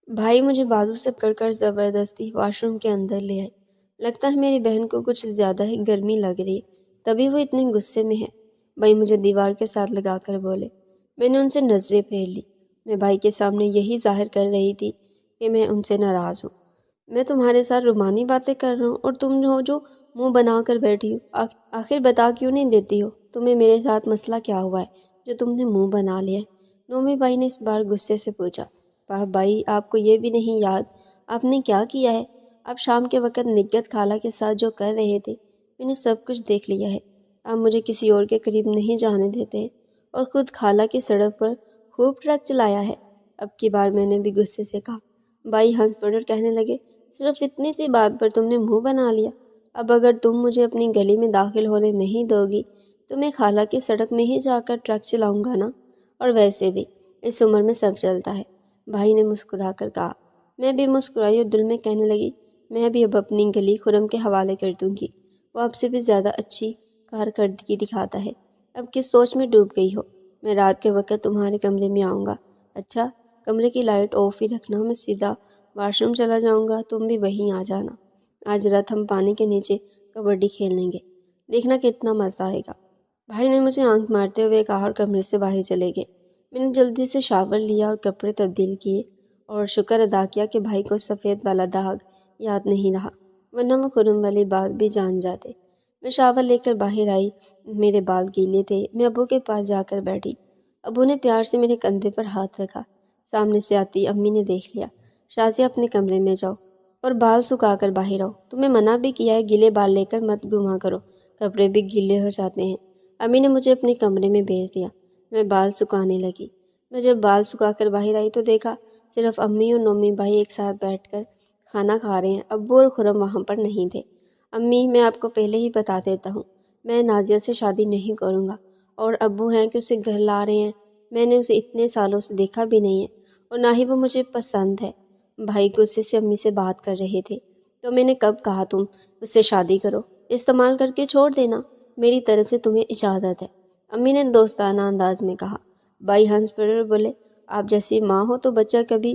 بھائی مجھے بازو سے پکڑ کر زبردستی واش روم کے اندر لے آئے۔ لگتا ہے میری بہن کو کچھ زیادہ ہی گرمی لگ رہی ہے، تبھی وہ اتنے غصے میں ہے۔ بھائی مجھے دیوار کے ساتھ لگا کر بولے۔ میں نے ان سے نظریں پھیر لی۔ میں بھائی کے سامنے یہی ظاہر کر رہی تھی کہ میں ان سے ناراض ہوں۔ میں تمہارے ساتھ رومانی باتیں کر رہا ہوں اور تم ہو جو منہ بنا کر بیٹھی ہو۔ آخر بتا کیوں نہیں دیتی ہو؟ تمہیں میرے ساتھ مسئلہ کیا ہوا ہے جو تم نے منہ بنا لیا ہے؟ نومی بھائی نے اس بار غصے سے پوچھا۔ واہ بھائی، آپ کو یہ بھی نہیں یاد آپ نے کیا کیا ہے؟ آپ شام کے وقت نگہت خالہ کے ساتھ جو کر رہے تھے، میں نے سب کچھ دیکھ لیا ہے۔ آپ مجھے کسی اور کے قریب نہیں جانے دیتے ہیں اور خود خالہ کی سڑک پر خوب ٹرک چلایا ہے۔ اب کی بار میں نے بھی غصے سے کہا۔ بھائی ہنس پڑے اور کہنے لگے، صرف اتنی سی بات پر تم نے منہ بنا لیا؟ اب اگر تم مجھے اپنی گلی میں داخل ہونے نہیں دو گی تو میں خالہ کی سڑک میں ہی جا کر ٹرک چلاؤں گا نا۔ اور ویسے بھی اس عمر میں سب چلتا ہے، بھائی نے مسکرا کر کہا۔ میں بھی مسکرائی اور دل میں کہنے لگی، میں بھی اب اپنی گلی خرم کے حوالے کر دوں گی، وہ آپ سے بھی زیادہ اچھی کارکردگی دکھاتا ہے۔ اب کس سوچ میں ڈوب گئی ہو؟ میں رات کے وقت تمہارے کمرے میں آؤں گا۔ اچھا، کمرے کی لائٹ آف ہی رکھنا، میں سیدھا واش روم چلا جاؤں گا، تم بھی وہیں آ جانا۔ آج رات ہم پانی کے نیچے کبڈی کھیل لیں گے، دیکھنا کتنا مزہ آئے گا۔ بھائی نے مجھے آنکھ مارتے ہوئے کہا اور کمرے سے باہر چلے گئے۔ میں نے جلدی سے شاور لیا اور کپڑے تبدیل کیے اور شکر ادا کیا کہ بھائی کو سفید والا داغ یاد نہیں رہا، ورنہ وہ خرم والی بات بھی جان جاتے۔ میں شاور لے کر باہر آئی، میرے بال گیلے تھے۔ میں ابو کے پاس جا کر بیٹھی۔ ابو نے پیار سے میرے کندھے پر ہاتھ رکھا۔ سامنے سے آتی امی نے دیکھ لیا۔ شازیہ اپنے کمرے میں جاؤ اور بال سکھا کر باہر آؤ، تمہیں منع بھی کیا ہے گیلے بال لے کر مت گھوما کرو، کپڑے بھی گیلے ہو جاتے ہیں۔ امی نے مجھے اپنے کمرے میں بھیج دیا۔ میں بال سکھانے لگی۔ میں جب بال سکھا کر باہر آئی تو دیکھا صرف امی اور نومی بھائی ایک ساتھ بیٹھ کر کھانا کھا رہے ہیں، ابو اور خرم وہاں پر نہیں تھے۔ امی، میں آپ کو پہلے ہی بتا دیتا ہوں، میں نازیہ سے شادی نہیں کروں گا، اور ابو ہیں کہ اسے گھر لا رہے ہیں، میں نے اسے اتنے سالوں سے دیکھا بھی نہیں ہے اور نہ ہی وہ مجھے پسند ہے۔ بھائی غصے سے امی سے بات کر رہے تھے۔ تو میں نے کب کہا تم اس سے شادی کرو؟ استعمال کر کے چھوڑ دینا، میری طرف سے تمہیں اجازت ہے، امی نے دوستانہ انداز میں کہا۔ بھائی ہنس پڑے اور بولے، آپ جیسی ماں ہو تو بچہ کبھی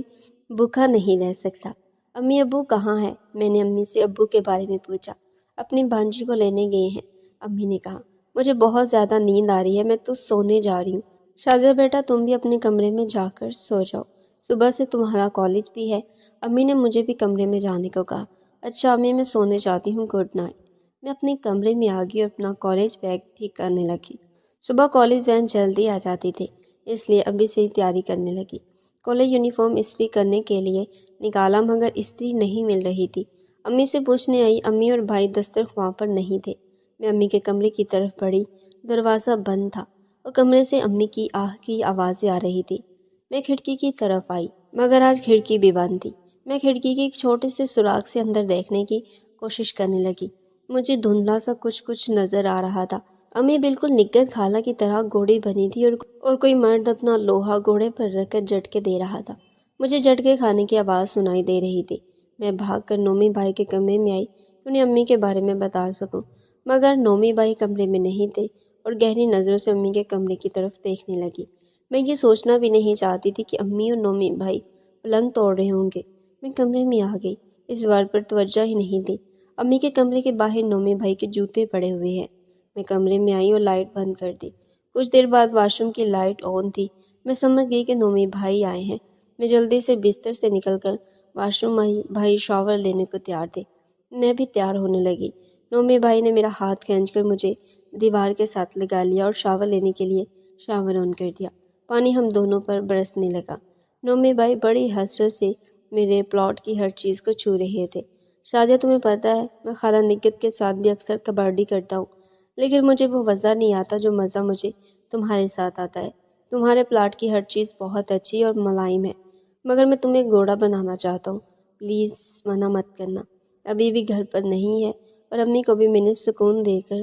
بھوکا نہیں رہ سکتا۔ امی ابو کہاں ہے؟ میں نے امی سے ابو کے بارے میں پوچھا۔ اپنی بھانجی کو لینے گئے ہیں، امی نے کہا۔ مجھے بہت زیادہ نیند آ رہی ہے، میں تو سونے جا رہی ہوں۔ شازیہ بیٹا، تم بھی اپنے کمرے میں جا کر سو جاؤ، صبح سے تمہارا کالج بھی ہے۔ امی نے مجھے بھی کمرے میں جانے کو کہا۔ اچھا امی، میں سونے جاتی ہوں، گڈ نائٹ۔ میں اپنے کمرے میں آ گئی اور اپنا کالج بیگ ٹھیک کرنے لگی۔ صبح کالج وین جلدی آ جاتی تھی، اس لیے ابھی سے ہی تیاری کرنے لگی۔ کالج یونیفارم استری کرنے کے لیے نکالا مگر استری نہیں مل رہی تھی۔ امی سے پوچھنے آئی، امی اور بھائی دسترخواں پر نہیں تھے۔ میں امی کے کمرے کی طرف بڑھی، دروازہ بند تھا اور کمرے سے امی کی آہ کی آوازیں آ رہی تھی۔ میں کھڑکی کی طرف آئی مگر آج کھڑکی بھی بند تھی۔ میں کھڑکی کے ایک چھوٹے سے سوراخ سے اندر دیکھنے کی کوشش کرنے لگی۔ مجھے دھندلا سا کچھ نظر آ رہا تھا۔ امی بالکل نگہت خالہ کی طرح گھوڑی بنی تھی اور کوئی مرد اپنا لوہا گھوڑے پر رکھ کر جھٹکے دے رہا تھا۔ مجھے جھٹکے کھانے کی آواز سنائی دے رہی تھی۔ میں بھاگ کر نومی بھائی کے کمرے میں آئی کہ انہیں امی کے بارے میں بتا سکوں، مگر نومی بھائی کمرے میں نہیں تھے اور گہری نظروں سے امی کے کمرے کی طرف دیکھنے لگی۔ میں یہ سوچنا بھی نہیں چاہتی تھی کہ امی اور نومی بھائی پلنگ توڑ رہے ہوں گے۔ میں کمرے میں آ گئی، اس بار پر توجہ ہی نہیں دی۔ امی کے کمرے کے باہر نومی بھائی کے جوتے پڑے ہوئے ہیں۔ میں کمرے میں آئی اور لائٹ بند کر دی۔ کچھ دیر بعد واش روم کی لائٹ آن تھی۔ میں سمجھ گئی کہ نومی بھائی آئے ہیں۔ میں جلدی سے بستر سے نکل کر واش روم آئی۔ بھائی شاور لینے کو تیار تھے، میں بھی تیار ہونے لگی۔ نومی بھائی نے میرا ہاتھ کھینچ کر مجھے دیوار کے ساتھ لگا لیا اور شاور لینے کے لیے شاور آن کر دیا۔ پانی ہم دونوں پر برسنے لگا۔ نومی بھائی بڑی حسرت سے میرے پلاٹ کی ہر چیز کو چھو رہے تھے۔ شازیہ، تمہیں پتہ ہے میں خالہ نگہت کے ساتھ بھی اکثر کبڈی کرتا ہوں، لیکن مجھے وہ مزہ نہیں آتا جو مزہ مجھے تمہارے ساتھ آتا ہے۔ تمہارے پلاٹ کی ہر چیز بہت اچھی اور ملائم ہے، مگر میں تمہیں گھوڑا بنانا چاہتا ہوں، پلیز منع مت کرنا۔ ابھی بھی گھر پر نہیں ہے اور امی کو بھی میں نے سکون دے کر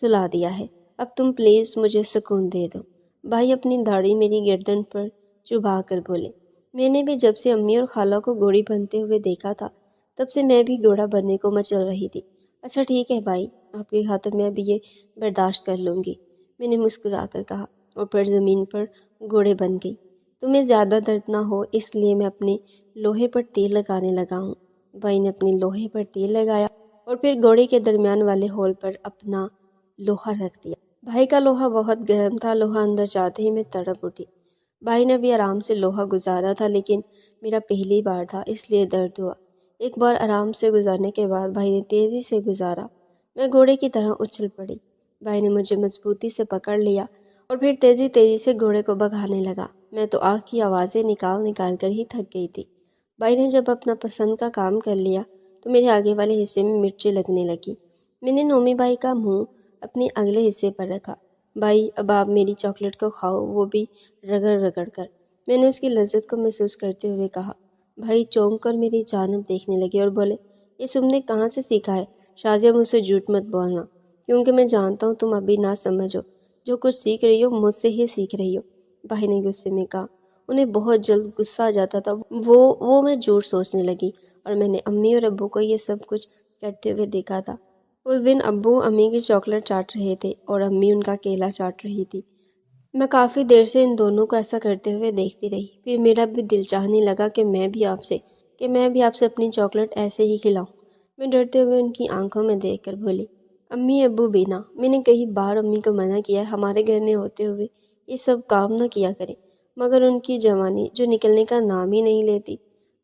سلا دیا ہے، اب تم پلیز مجھے سکون دے دو۔ بھائی اپنی داڑھی میری گردن پر چبھا کر بولے۔ میں نے بھی جب سے امی اور خالہ کو گھوڑی بنتے ہوئے دیکھا تھا تب سے میں بھی گھوڑا بننے کو مچل رہی تھی۔ اچھا ٹھیک ہے بھائی، آپ کی خاطر میں ابھی یہ برداشت کر لوں گی، میں نے مسکرا کر کہا اور پھر زمین پر گھوڑے بن گئی۔ تمہیں زیادہ درد نہ ہو اس لیے میں اپنے لوہے پر تیل لگانے لگا ہوں۔ بھائی نے اپنے لوہے پر تیل لگایا اور پھر گھوڑے کے درمیان والے ہول پر اپنا لوہا رکھ دیا۔ بھائی کا لوہا بہت گرم تھا، لوہا اندر جاتے ہی میں تڑپ اٹھی۔ بھائی نے بھی آرام سے لوہا گزارا تھا، لیکن میرا پہلی بار تھا اس لیے درد ہوا۔ ایک بار آرام سے گزارنے کے بعد بھائی نے تیزی سے گزارا۔ میں گھوڑے کی طرح اچھل پڑی۔ بھائی نے مجھے مضبوطی سے پکڑ لیا اور پھر تیزی سے گھوڑے کو بھگانے لگا۔ میں تو آنکھ کی آوازیں نکال کر ہی تھک گئی تھی۔ بھائی نے جب اپنا پسند کا کام کر لیا تو میرے آگے والے حصے میں مرچیں لگنے لگی۔ میں نے نومی بھائی کا منہ اپنے اگلے حصے پر رکھا۔ بھائی اب آپ میری چاکلیٹ کو کھاؤ، وہ بھی رگڑ رگڑ کر۔ میں نے اس کی لذت کو محسوس کرتے ہوئے کہا۔ بھائی چونک کر میری جانب دیکھنے لگے اور بولے، یہ تم نے کہاں سے سیکھا ہے؟ شازیہ مجھ سے جھوٹ مت بولنا، کیونکہ میں جانتا ہوں تم ابھی نہ سمجھو، جو کچھ سیکھ رہی ہو مجھ سے ہی سیکھ رہی ہو۔ بھائی نے غصے میں کہا۔ انہیں بہت جلد غصہ آ جاتا تھا، وہ میں جھوٹ سوچنے لگی، اور میں نے امی اور ابو کو یہ سب کچھ کرتے ہوئے دیکھا تھا۔ اس دن ابو امی کی چاکلیٹ چاٹ رہے تھے اور امی ان کا کیلا چاٹ رہی تھی۔ میں کافی دیر سے ان دونوں کو ایسا کرتے ہوئے دیکھتی رہی۔ پھر میرا بھی دل چاہنے لگا کہ میں بھی آپ سے اپنی چاکلیٹ ایسے ہی کھلاؤں۔ میں ڈرتے ہوئے ان کی آنکھوں میں دیکھ کر بولی، امی ابو بینا، میں نے کئی بار امی کو منع کیا ہے ہمارے گھر میں ہوتے ہوئے یہ سب کام نہ کیا کریں، مگر ان کی جوانی جو نکلنے کا نام ہی نہیں لیتی۔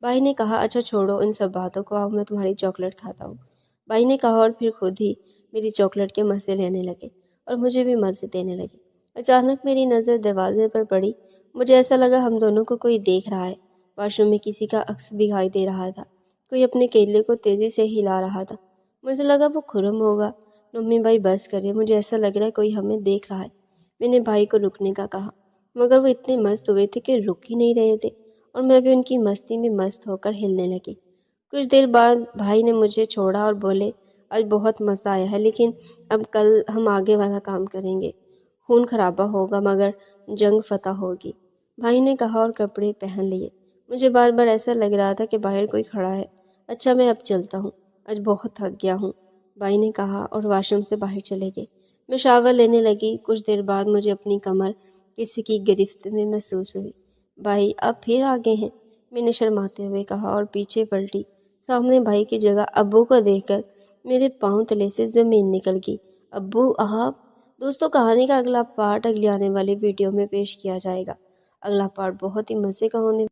بھائی نے کہا، اچھا چھوڑو ان سب باتوں کو، اب میں تمہاری چاکلیٹ کھاتا ہوں۔ بھائی نے کہا اور پھر خود ہی میری چاکلیٹ کے مزے لینے لگے اور مجھے بھی مزے دینے لگے۔ اچانک میری نظر دروازے پر پڑی۔ مجھے ایسا لگا ہم دونوں کو کوئی دیکھ رہا ہے۔ واش روم میں کسی کا عکس دکھائی دے رہا تھا، کوئی اپنے کیلے کو تیزی سے ہلا رہا تھا۔ مجھے لگا وہ خرم ہوگا۔ نمی بھائی بس کرے، مجھے ایسا لگ رہا ہے کوئی ہمیں دیکھ رہا ہے۔ میں نے بھائی کو رکنے کا کہا، مگر وہ اتنے مست ہوئے تھے کہ رک ہی نہیں رہے تھے، اور میں بھی ان کی مستی میں مست ہو کر ہلنے لگی۔ کچھ دیر بعد بھائی نے مجھے چھوڑا اور بولے، آج بہت مزہ آیا ہے، لیکن اب کل ہم آگے والا کام کریں گے۔ خون خرابہ ہوگا مگر جنگ فتح ہوگی، بھائی نے کہا اور کپڑے پہن لیے۔ مجھے بار بار ایسا لگ رہا تھا کہ باہر کوئی کھڑا ہے۔ اچھا میں اب چلتا ہوں، آج بہت تھک گیا ہوں، بھائی نے کہا اور واش روم سے باہر چلے گئے۔ میں شاور لینے لگی۔ کچھ دیر بعد مجھے اپنی کمر کسی کی گرفت میں محسوس ہوئی۔ بھائی آپ پھر آ گئے ہیں، میں نے شرماتے ہوئے کہا اور پیچھے پلٹی۔ سامنے بھائی کی جگہ ابو کو دیکھ کر میرے پاؤں تلے سے زمین نکل گئی۔ ابو آپ؟ دوستوں کہانی کا اگلا پارٹ اگلی آنے والی ویڈیو میں پیش کیا جائے گا۔ اگلا پارٹ بہت ہی مزے کا ہونے